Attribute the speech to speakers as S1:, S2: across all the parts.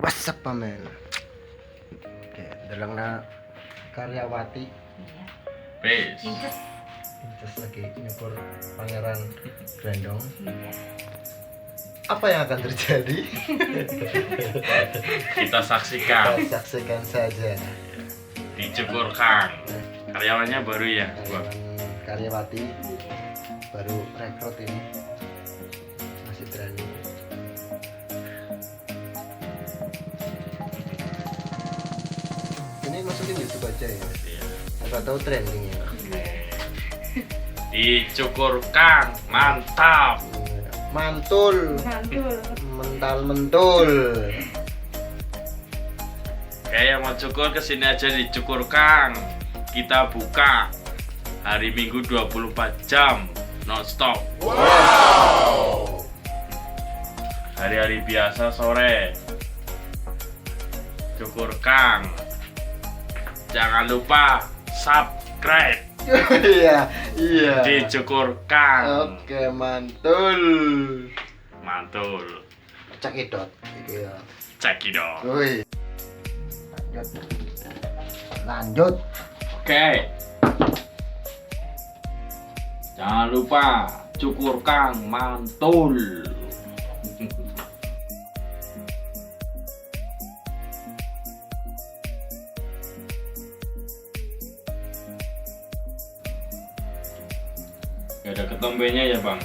S1: What's up, pamen? Oke, delengna karyawati.
S2: Peace.
S1: Terus lagi nyukur pangeran Grandong. Apa yang akan terjadi?
S2: Kita saksikan.
S1: Kita saksikan saja.
S2: Dicukur Kang. Karyawannya baru ya, Bang.
S1: Karyawati baru rekrut ini. Masih training. Ini masukin YouTube aja ya.
S2: Iya.
S1: Apa tahu trending ya.
S2: Dicukur Kang, mantap.
S1: Mantul. Mental.
S2: Kayak yang mau cukur kesini aja dicukur Kang. Kita buka hari Minggu 24 jam non stop.
S1: Wow.
S2: Hari-hari biasa sore cukur Kang. Jangan lupa subscribe.
S1: Iya.
S2: Dicukur Kang.
S1: Oke, mantul. Cekidot. Iya.
S2: Cekidot.
S1: Woi. Lanjut.
S2: Oke. Jangan lupa cukur Kang, mantul. Gak ada ketembenya ya, Bang?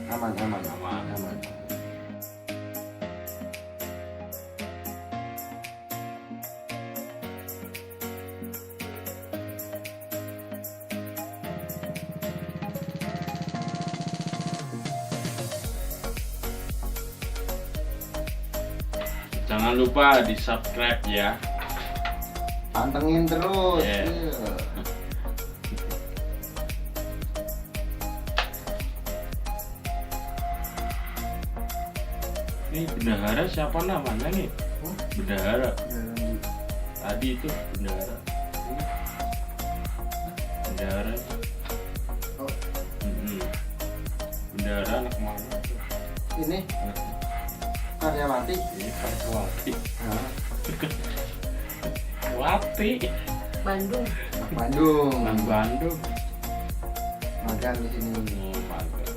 S1: Aman.
S2: Jangan lupa di subscribe ya.
S1: Pantengin terus.
S2: Yeah.
S1: Iya.
S2: Ini bendahara siapa namanya nih? Bendahara. Tadi itu bendahara. Bendahara.
S1: Oh.
S2: Bendahara anak mana?
S1: Ini karyawati.
S2: Wati.
S1: Nah,
S2: Wati.
S3: Bandung.
S2: Nang Bandung.
S1: Magang di sini.
S2: Oh, mantap.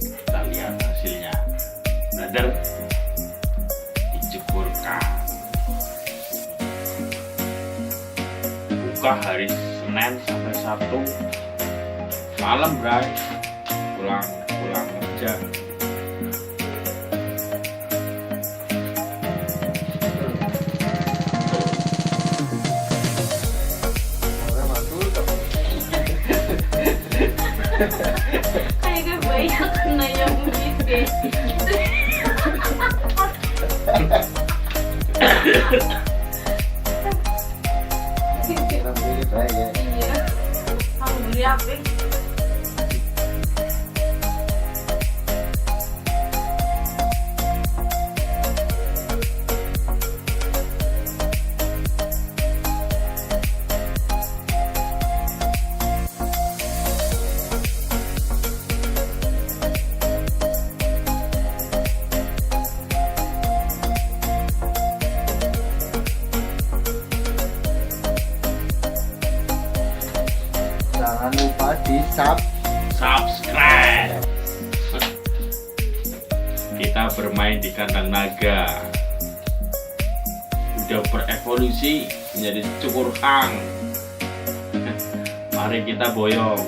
S2: Kita lihat hasilnya. Brother, dicukur Kang. Buka hari Senin sampai Sabtu malam, Bray. Pulang kerja.
S1: Orang mantul kok.
S3: Kayak banyak kena yang gitu.
S1: Orang pilih baik ya.
S3: Iya. Kamu beli apa?
S1: Jangan lupa di
S2: Subscribe. Kita bermain di kandang naga. Udah berevolusi menjadi cukur Kang. Mari kita boyong.